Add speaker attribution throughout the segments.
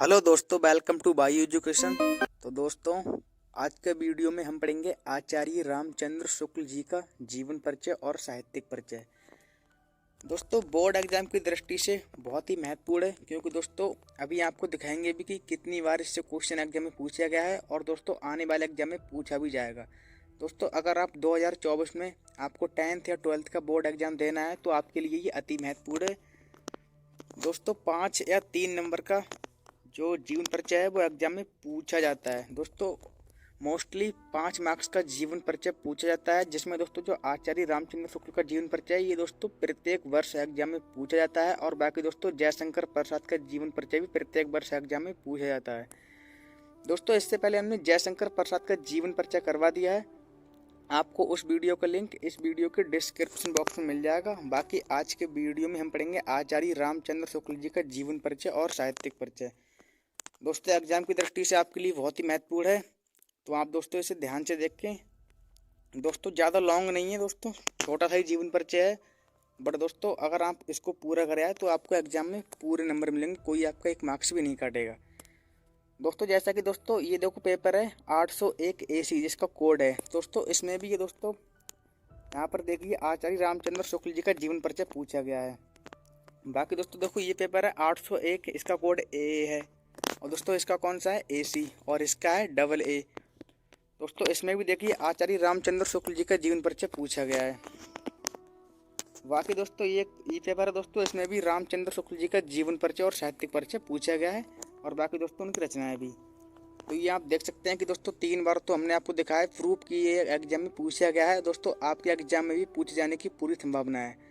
Speaker 1: Hello दोस्तों, welcome two by education. तो दोस्तों, आज के वीडियो में हम पढ़ेंगे आचार्य रामचंद्र शुक्ल जी का जीवन परिचय और साहित्यिक परिचय। दोस्तों, बोर्ड एग्जाम की दृष्टि से बहुत ही महत्वपूर्ण है, क्योंकि दोस्तों अभी आपको दिखाएंगे भी कि कितनी बार इससे क्वेश्चन एग्जाम में पूछा गया है और दोस्तों आने वाले एग्जाम में पूछा भी जाएगा। दोस्तों, अगर आप 2024 में आपको 10th या 12th का बोर्ड एग्जाम देना है तो आपके लिए ये अति महत्वपूर्ण है। दोस्तों, 5 या 3 नंबर का जो जीवन परिचय है वो एग्जाम में पूछा जाता है। दोस्तों, मोस्टली 5 मार्क्स का जीवन परिचय पूछा जाता है, जिसमें दोस्तों जो आचार्य रामचंद्र शुक्ल का जीवन परिचय है ये दोस्तों प्रत्येक वर्ष एग्जाम में पूछा जाता है। और बाकी दोस्तों जयशंकर प्रसाद का जीवन परिचय भी प्रत्येक वर्ष एग्जाम में पूछा जाता है। दोस्तों, इससे पहले हमने जयशंकर प्रसाद का जीवन परिचय करवा दिया है। आपको उस वीडियो का लिंक इस वीडियो के डिस्क्रिप्शन बॉक्स में मिल जाएगा। बाकी आज के वीडियो में हम पढ़ेंगे आचार्य रामचंद्र शुक्ल जी का जीवन परिचय और साहित्यिक परिचय। दोस्तों, एग्जाम की दृष्टि से आपके लिए बहुत ही महत्वपूर्ण है, तो आप दोस्तों इसे ध्यान से देखें। दोस्तों, ज़्यादा लॉन्ग नहीं है, दोस्तों छोटा सा ही जीवन परिचय है, बट दोस्तों अगर आप इसको पूरा करें आए तो आपको एग्जाम में पूरे नंबर मिलेंगे, कोई आपका 1 मार्क्स भी नहीं काटेगा। दोस्तों, जैसा कि दोस्तों ये देखो पेपर है 801 AC जिसका कोड है। दोस्तों इसमें भी ये दोस्तों यहाँ पर देखिए आचार्य रामचंद्र शुक्ल जी का जीवन परिचय पूछा गया है। बाकी दोस्तों देखो ये पेपर है 801, इसका कोड A है, और दोस्तों इसका कौन सा है AC, और इसका है AA। दोस्तों इसमें भी देखिए आचार्य रामचंद्र शुक्ल जी का जीवन परिचय पूछा गया है। बाकी दोस्तों ये पेपर है दोस्तों, इसमें भी रामचंद्र शुक्ल जी का जीवन परिचय और साहित्यिक परिचय पूछा गया है, और बाकी दोस्तों उनकी रचनाएं भी। तो ये आप देख सकते हैं कि दोस्तों 3 बार तो हमने आपको दिखाया प्रूफ कि ये एग्जाम में पूछा गया है। दोस्तों आपके एग्जाम में भी पूछे जाने की पूरी संभावना है।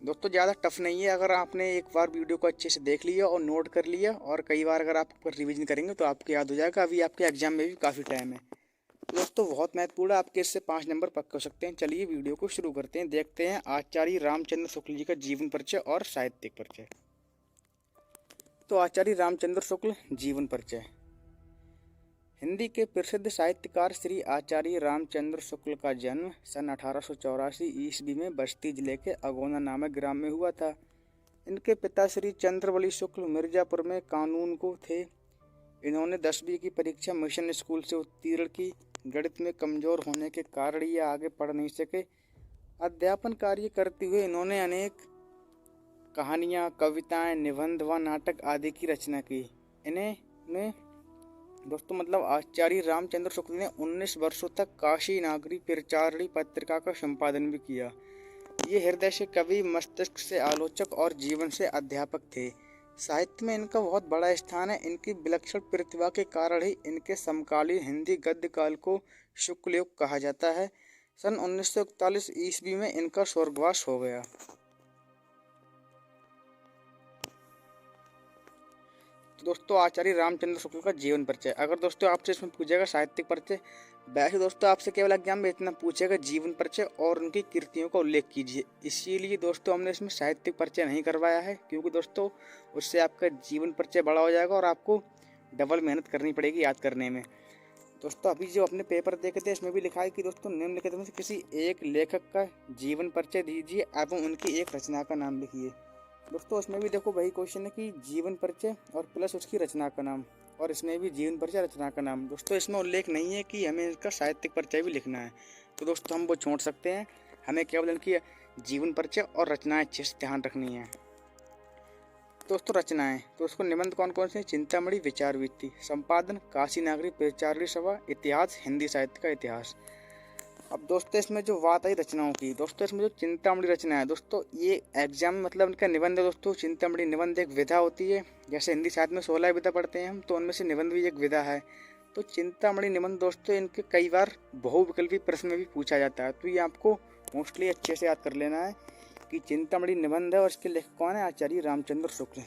Speaker 1: दोस्तों ज़्यादा टफ नहीं है, अगर आपने एक बार वीडियो को अच्छे से देख लिया और नोट कर लिया और कई बार अगर आप रिवीजन करेंगे तो आपको याद हो जाएगा। अभी आपके एग्जाम में भी काफ़ी टाइम है। दोस्तों बहुत महत्वपूर्ण है, आपके इससे 5 नंबर पक्के हो सकते हैं। चलिए वीडियो को शुरू करते हैं, देखते हैं आचार्य रामचंद्र शुक्ल जी का जीवन परिचय और साहित्यिक परिचय। तो आचार्य रामचंद्र शुक्ल जीवन परिचय। हिंदी के प्रसिद्ध साहित्यकार श्री आचार्य रामचंद्र शुक्ल का जन्म सन 1884 ईस्वी में बस्ती जिले के अगौना नामक ग्राम में हुआ था। इनके पिता श्री चंद्रबली शुक्ल मिर्जापुर में कानून को थे। इन्होंने 10वीं की परीक्षा मिशन स्कूल से उत्तीर्ण की। गणित में कमजोर होने के कारण ये आगे पढ़ नहीं सके। अध्यापन कार्य करते हुए इन्होंने अनेक कहानियाँ, कविताएं, निबंध व नाटक आदि की रचना की। इन्हें दोस्तों मतलब आचार्य रामचंद्र शुक्ल ने 19 वर्षों तक काशी नागरी प्रचारणी पत्रिका का संपादन भी किया। ये हृदय से कवि, मस्तिष्क से आलोचक और जीवन से अध्यापक थे। साहित्य में इनका बहुत बड़ा स्थान है। इनकी विलक्षण प्रतिभा के कारण ही इनके समकालीन हिंदी गद्य काल को शुक्ल युग कहा जाता है। सन 1941 ईस्वी में इनका स्वर्गवास हो गया। तो दोस्तों आचार्य रामचंद्र शुक्ल का जीवन परिचय। अगर दोस्तों आपसे इसमें पूछेगा साहित्यिक परिचय, वैसे दोस्तों आपसे केवल एग्जाम में इतना पूछेगा जीवन परिचय और उनकी कृतियों का उल्लेख कीजिए। इसीलिए दोस्तों हमने इसमें साहित्यिक परिचय नहीं करवाया है, क्योंकि दोस्तों उससे आपका जीवन परिचय बड़ा हो जाएगा और आपको डबल मेहनत करनी पड़ेगी याद करने में। दोस्तों अभी जो अपने पेपर देखे थे इसमें भी लिखा है कि दोस्तों निम्नलिखित में से किसी एक लेखक का जीवन परिचय दीजिए एवं उनकी एक रचना का नाम लिखिए। दोस्तों इसमें भी देखो वही क्वेश्चन है कि जीवन परिचय और प्लस उसकी रचना का नाम, और इसमें भी जीवन परिचय रचना का नाम। दोस्तों इसमें उल्लेख नहीं है कि हमें इसका साहित्यिक परिचय भी लिखना है, तो दोस्तों हम वो छोड़ सकते हैं। हमें केवल इनकी जीवन परिचय और रचनाएं अच्छे से ध्यान रखनी है। दोस्तों रचनाएं, तो उसको निबंध कौन कौन से? चिंतामणि विचार वृत्ति, संपादन काशी नागरी प्रचारणी सभा, इतिहास हिंदी साहित्य का इतिहास। अब दोस्तों इसमें जो बात आई रचनाओं की, दोस्तों इसमें जो चिंतामणि रचना है दोस्तों ये एग्जाम में मतलब इनका निबंध है। दोस्तों चिंतामणि निबंध एक विधा होती है, जैसे हिंदी साहित्य में 16 विधा पढ़ते हैं हम, तो उनमें से निबंध भी एक विधा है। तो चिंतामणि निबंध दोस्तों इनके कई बार बहुविकल्पी प्रश्न में भी पूछा जाता है, तो ये आपको मोस्टली अच्छे से याद कर लेना है कि चिंतामणि निबंध है और इसके लेखक कौन है? आचार्य रामचंद्र शुक्ल।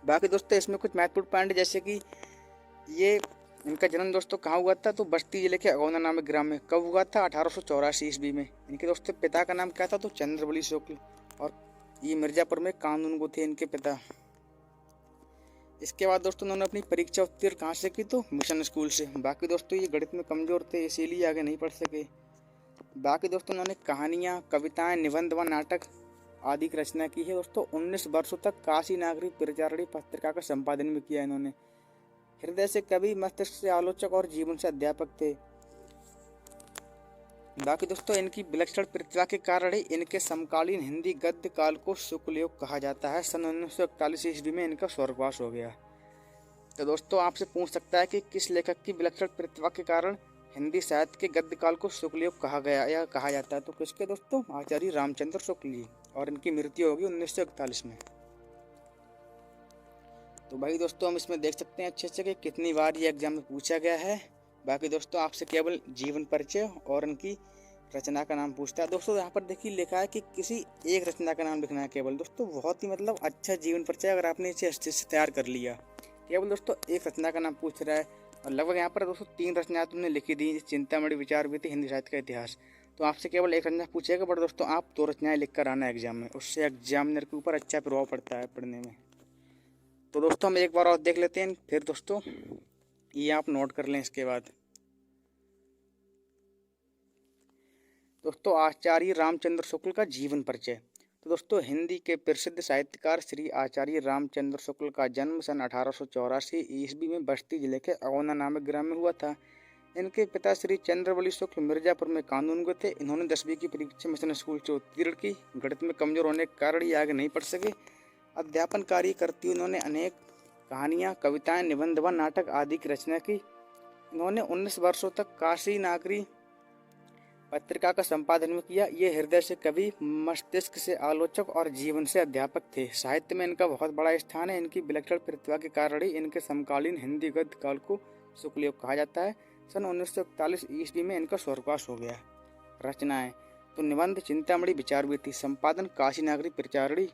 Speaker 1: बाकी दोस्तों इसमें कुछ महत्वपूर्ण पॉइंट जैसे कि ये इनका जन्म दोस्तों कहाँ हुआ था? तो बस्ती जिले के अगौना नामक ग्राम में। कब हुआ था? 1884 ईस्वी में। इनके दोस्तों पिता का नाम क्या था? तो चंद्रबली शुक्ल, और ये मिर्जापुर में कानून को थे इनके पिता। इसके बाद दोस्तों उन्होंने अपनी परीक्षा उत्तीर्ण कहाँ से की? तो मिशन स्कूल से। बाकी दोस्तों ये गणित में कमजोर थे इसीलिए आगे नहीं पढ़ सके। बाकी दोस्तों उन्होंने कहानियाँ, कविताएं, निबंध व नाटक आदि की रचना की है दोस्तों। 19 वर्षों तक काशी नागरिक प्रचारणी पत्रिका का संपादन भी किया इन्होंने। हृदय से कवि, मस्तिष्क से आलोचक और जीवन से अध्यापक थे। बाकी दोस्तों इनकी विलक्षण प्रतिभा के कारण ही इनके समकालीन हिंदी गद्य काल को शुक्ल युग कहा जाता है। सन 1941 ईस्वी में इनका स्वर्गवास हो गया। तो दोस्तों आपसे पूछ सकता है कि किस लेखक की विलक्षण प्रतिभा के कारण हिंदी साहित्य के गद्य काल को शुक्ल युग कहा गया या कहा जाता है, तो किसके दोस्तों? आचार्य रामचंद्र शुक्ल जी, और इनकी मृत्यु होगी 1941 में। तो भाई दोस्तों हम इसमें देख सकते हैं अच्छे से कि कितनी बार ये एग्जाम में पूछा गया है। बाकी दोस्तों आपसे केवल जीवन परिचय और इनकी रचना का नाम पूछता है। दोस्तों यहाँ पर देखिए लिखा है कि किसी एक रचना का नाम लिखना है केवल। दोस्तों बहुत ही मतलब अच्छा जीवन परिचय अगर आपने इसे अच्छे से तैयार कर लिया। केवल दोस्तों एक रचना का नाम पूछ रहा है और लगभग यहाँ पर दोस्तों 3 रचनाएं तुमने लिखी दी। चिंतामणि, विचार भी थी, हिंदी साहित्य का इतिहास। तो आपसे केवल एक रचना पूछेगा, बट दोस्तों आप 2 रचनाएं लिख कर आना एग्जाम में, उससे एग्जामिनर के ऊपर अच्छा प्रभाव पड़ता है पढ़ने में। तो दोस्तों हम एक बार और देख लेते हैं, फिर दोस्तों ये आप नोट कर लें। इसके बाद दोस्तों आचार्य रामचंद्र शुक्ल का जीवन परिचय। तो दोस्तों हिंदी के प्रसिद्ध साहित्यकार श्री आचार्य रामचंद्र शुक्ल का जन्म सन 1884 ईस्वी में बस्ती जिले के अगौना नामक ग्राम में हुआ था। इनके पिता श्री चंद्रवली शुक्ल मिर्जापुर में कानूनगो थे। इन्होंने 10वीं की परीक्षा मिशन स्कूल से उत्तीर्ण की। गणित में कमजोर होने के कारण ये आगे नहीं पढ़ सके। अध्यापन कार्य करती उन्होंने अनेक कहानियाँ, कविताएं, निबंध व नाटक आदि की रचना की। इन्होंने 19 वर्षों तक काशी नागरी पत्रिका का संपादन में किया। ये हृदय से कवि, मस्तिष्क से आलोचक और जीवन से अध्यापक थे। साहित्य में इनका बहुत बड़ा स्थान है। इनकी विलक्षण प्रतिभा के कारण ही इनके समकालीन हिंदी गद्य काल को शुक्ल युग कहा जाता है। सन 1941 ईस्वी में इनका स्वर्गवास हो गया। रचनाएं तो निबंध चिंतामणि विचार भी थी, संपादन काशी नागरी प्रचारणी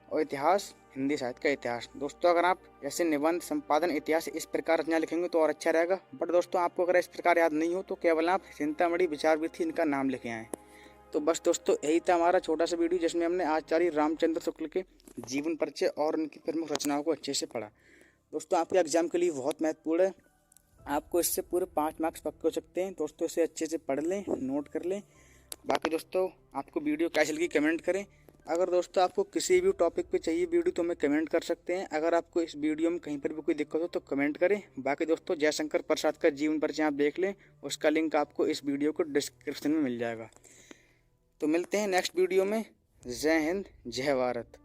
Speaker 1: और इतिहास हिंदी साहित्य का इतिहास। दोस्तों अगर आप ऐसे निबंध, संपादन, इतिहास इस प्रकार रचना लिखेंगे तो और अच्छा रहेगा। बट दोस्तों आपको अगर इस प्रकार याद नहीं हो तो केवल आप चिंतामणि विचार भी थी इनका नाम लिखे आएँ। तो बस दोस्तों यही था हमारा छोटा सा वीडियो जिसमें हमने आचार्य रामचंद्र शुक्ल के जीवन परिचय और उनकी प्रमुख रचनाओं को अच्छे से पढ़ा। दोस्तों आपके एग्जाम के लिए बहुत महत्वपूर्ण है। आपको इससे पूरे 5 मार्क्स पक्के हो सकते हैं। दोस्तों इसे अच्छे से पढ़ लें, नोट कर लें। बाकी दोस्तों आपको वीडियो कैसी लगी कमेंट करें। अगर दोस्तों आपको किसी भी टॉपिक पे चाहिए वीडियो तो हमें कमेंट कर सकते हैं। अगर आपको इस वीडियो में कहीं पर भी कोई दिक्कत हो तो कमेंट करें। बाकी दोस्तों जयशंकर प्रसाद का जीवन परिचय आप देख लें, उसका लिंक आपको इस वीडियो को डिस्क्रिप्शन में मिल जाएगा। तो मिलते हैं नेक्स्ट वीडियो में। जय हिंद, जय भारत।